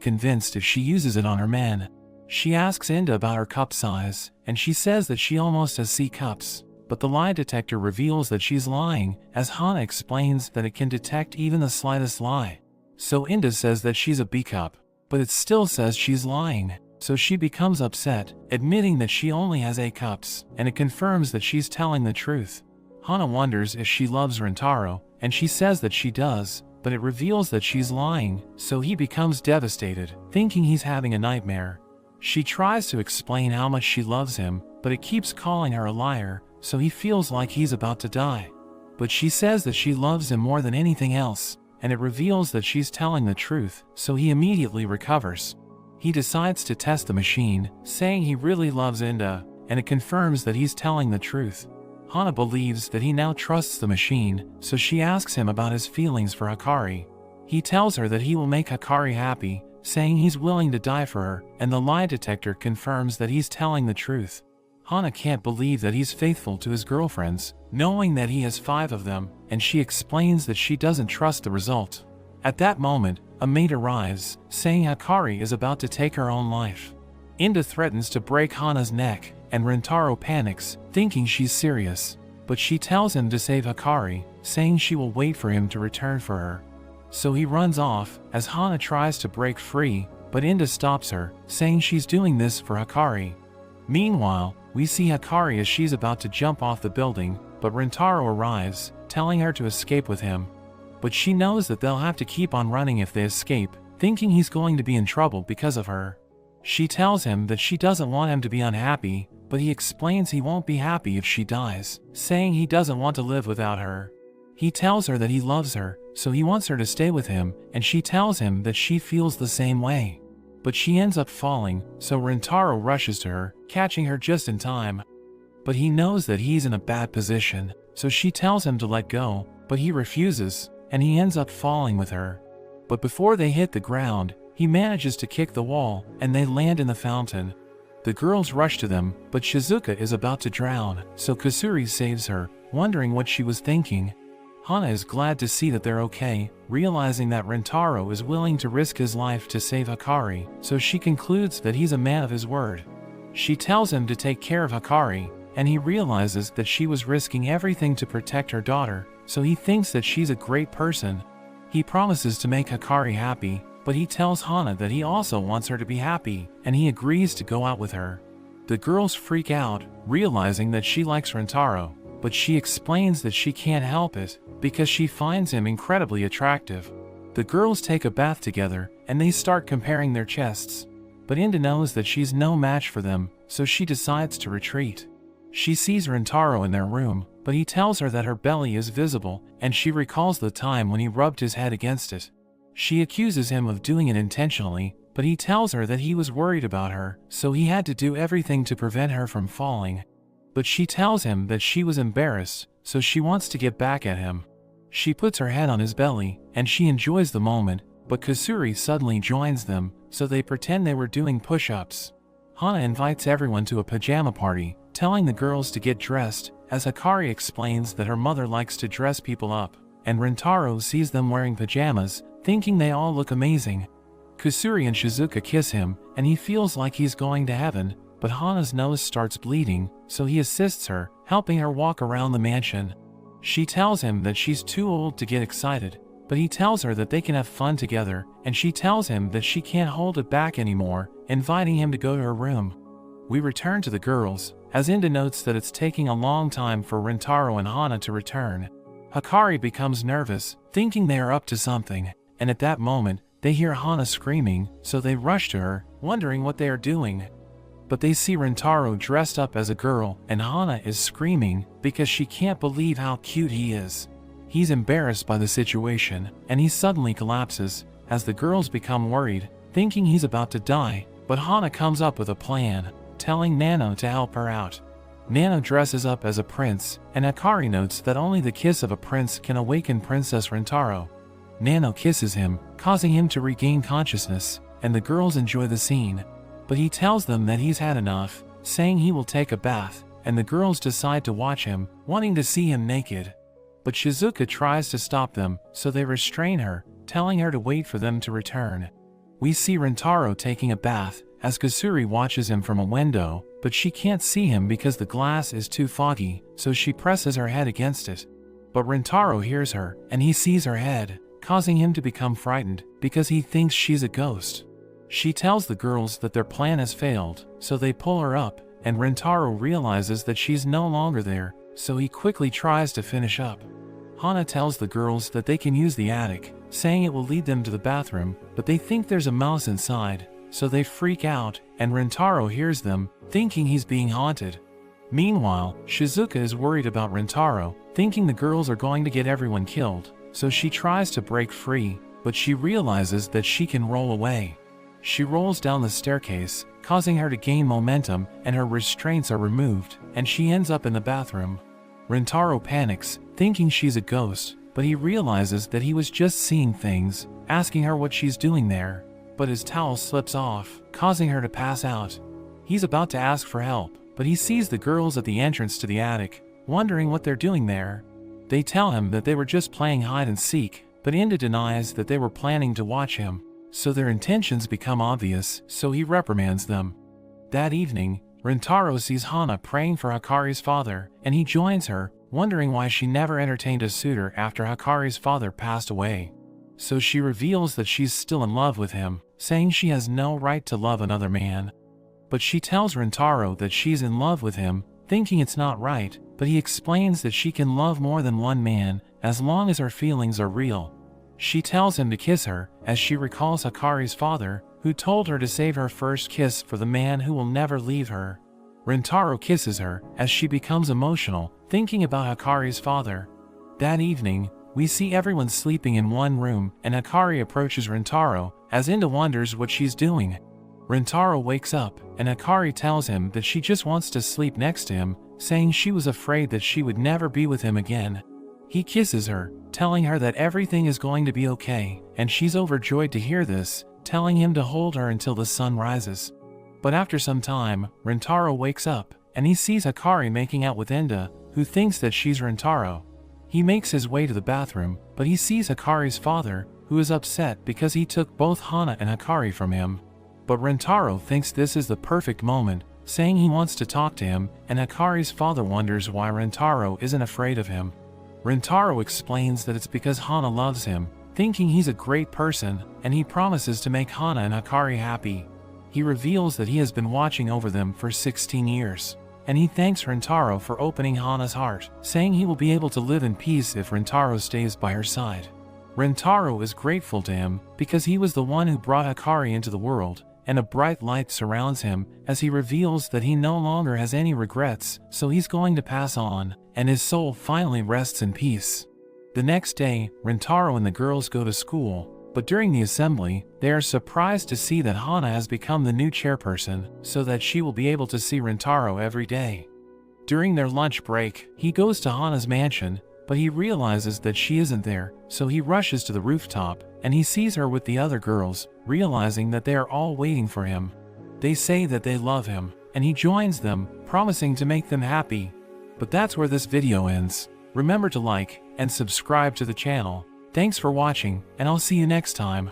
convinced if she uses it on her man. She asks Inda about her cup size, and she says that she almost has C cups. But the lie detector reveals that she's lying, as Hana explains that it can detect even the slightest lie. So Inda says that she's a B cup, but it still says she's lying. So she becomes upset, admitting that she only has A cups, and it confirms that she's telling the truth. Hana wonders if she loves Rintaro, and she says that she does, but it reveals that she's lying, so he becomes devastated, thinking he's having a nightmare. She tries to explain how much she loves him, but it keeps calling her a liar, so he feels like he's about to die. But she says that she loves him more than anything else, and it reveals that she's telling the truth, so he immediately recovers. He decides to test the machine, saying he really loves Inda, and it confirms that he's telling the truth. Hana believes that he now trusts the machine, so she asks him about his feelings for Hikari. He tells her that he will make Hikari happy, saying he's willing to die for her, and the lie detector confirms that he's telling the truth. Hana can't believe that he's faithful to his girlfriends, knowing that he has 5 of them, and she explains that she doesn't trust the result. At that moment, a maid arrives, saying Hikari is about to take her own life. Inda threatens to break Hana's neck, and Rintaro panics, thinking she's serious. But she tells him to save Hikari, saying she will wait for him to return for her. So he runs off, as Hana tries to break free, but Inda stops her, saying she's doing this for Hikari. Meanwhile, we see Hikari as she's about to jump off the building, but Rintaro arrives, telling her to escape with him. But she knows that they'll have to keep on running if they escape, thinking he's going to be in trouble because of her. She tells him that she doesn't want him to be unhappy, but he explains he won't be happy if she dies, saying he doesn't want to live without her. He tells her that he loves her, so he wants her to stay with him, and she tells him that she feels the same way. But she ends up falling, so Rintaro rushes to her, catching her just in time. But he knows that he's in a bad position, so she tells him to let go, but he refuses, and he ends up falling with her. But before they hit the ground, he manages to kick the wall, and they land in the fountain. The girls rush to them, but Shizuka is about to drown, so Kusuri saves her, wondering what she was thinking. Hana is glad to see that they're okay, realizing that Rintaro is willing to risk his life to save Hikari, so she concludes that he's a man of his word. She tells him to take care of Hikari, and he realizes that she was risking everything to protect her daughter, so he thinks that she's a great person. He promises to make Hikari happy, but he tells Hana that he also wants her to be happy, and he agrees to go out with her. The girls freak out, realizing that she likes Rintaro, but she explains that she can't help it, because she finds him incredibly attractive. The girls take a bath together, and they start comparing their chests. But Inda knows that she's no match for them, so she decides to retreat. She sees Rintaro in their room, but he tells her that her belly is visible, and she recalls the time when he rubbed his head against it. She accuses him of doing it intentionally, but he tells her that he was worried about her, so he had to do everything to prevent her from falling. But she tells him that she was embarrassed, so she wants to get back at him. She puts her head on his belly, and she enjoys the moment, but Kusuri suddenly joins them, so they pretend they were doing push-ups. Hana invites everyone to a pajama party, telling the girls to get dressed, as Hikari explains that her mother likes to dress people up, and Rintaro sees them wearing pajamas, thinking they all look amazing. Kusuri and Shizuka kiss him, and he feels like he's going to heaven, but Hana's nose starts bleeding, so he assists her, helping her walk around the mansion. She tells him that she's too old to get excited, but he tells her that they can have fun together, and she tells him that she can't hold it back anymore, inviting him to go to her room. We return to the girls, as Inda notes that it's taking a long time for Rintaro and Hana to return. Hikari becomes nervous, thinking they are up to something, and at that moment, they hear Hana screaming, so they rush to her, wondering what they are doing. But they see Rintaro dressed up as a girl, and Hana is screaming because she can't believe how cute he is. He's embarrassed by the situation, and he suddenly collapses, as the girls become worried, thinking he's about to die, but Hana comes up with a plan, telling Nano to help her out. Nano dresses up as a prince, and Hikari notes that only the kiss of a prince can awaken Princess Rintaro. Nano kisses him, causing him to regain consciousness, and the girls enjoy the scene. But he tells them that he's had enough, saying he will take a bath, and the girls decide to watch him, wanting to see him naked. But Shizuka tries to stop them, so they restrain her, telling her to wait for them to return. we see Rintaro taking a bath, as Kasuri watches him from a window, but she can't see him because the glass is too foggy, so she presses her head against it. But Rintaro hears her, and he sees her head, causing him to become frightened, because he thinks she's a ghost. She tells the girls that their plan has failed, so they pull her up, and Rintaro realizes that she's no longer there, so he quickly tries to finish up. Hana tells the girls that they can use the attic, saying it will lead them to the bathroom, but they think there's a mouse inside, so they freak out, and Rintaro hears them, thinking he's being haunted. Meanwhile, Shizuka is worried about Rintaro, thinking the girls are going to get everyone killed, so she tries to break free, but she realizes that she can roll away. She rolls down the staircase, causing her to gain momentum, and her restraints are removed, and she ends up in the bathroom. Rintaro panics, thinking she's a ghost, but he realizes that he was just seeing things, asking her what she's doing there. But his towel slips off, causing her to pass out. He's about to ask for help, but he sees the girls at the entrance to the attic, wondering what they're doing there. They tell him that they were just playing hide and seek, but Inda denies that they were planning to watch him, so their intentions become obvious, so he reprimands them. That evening, Rintaro sees Hana praying for Hakari's father, and he joins her, wondering why she never entertained a suitor after Hakari's father passed away. So she reveals that she's still in love with him, saying she has no right to love another man. But she tells Rintaro that she's in love with him, thinking it's not right, but he explains that she can love more than one man, as long as her feelings are real. She tells him to kiss her, as she recalls Hakari's father, who told her to save her first kiss for the man who will never leave her. Rintaro kisses her, as she becomes emotional, thinking about Hakari's father. That evening, we see everyone sleeping in one room, and Hakari approaches Rintaro, as Inda wonders what she's doing. Rintaro wakes up, and Hakari tells him that she just wants to sleep next to him, saying she was afraid that she would never be with him again. He kisses her, telling her that everything is going to be okay, and she's overjoyed to hear this, telling him to hold her until the sun rises. But after some time, Rintaro wakes up, and he sees Hakari making out with Inda, who thinks that she's Rintaro. He makes his way to the bathroom, but he sees Hakari's father, who is upset because he took both Hana and Hakari from him. But Rintaro thinks this is the perfect moment, saying he wants to talk to him, and Hakari's father wonders why Rintaro isn't afraid of him. Rintaro explains that it's because Hana loves him, thinking he's a great person, and he promises to make Hana and Hakari happy. He reveals that he has been watching over them for 16 years, and he thanks Rintaro for opening Hana's heart, saying he will be able to live in peace if Rintaro stays by her side. Rintaro is grateful to him because he was the one who brought Hakari into the world, and a bright light surrounds him as he reveals that he no longer has any regrets, so he's going to pass on, and his soul finally rests in peace. The next day, Rintaro and the girls go to school, but during the assembly, they are surprised to see that Hana has become the new chairperson, so that she will be able to see Rintaro every day. During their lunch break, he goes to Hana's mansion, but he realizes that she isn't there, so he rushes to the rooftop, and he sees her with the other girls, realizing that they are all waiting for him. They say that they love him, and he joins them, promising to make them happy. But that's where this video ends. Remember to like and subscribe to the channel. Thanks for watching, and I'll see you next time.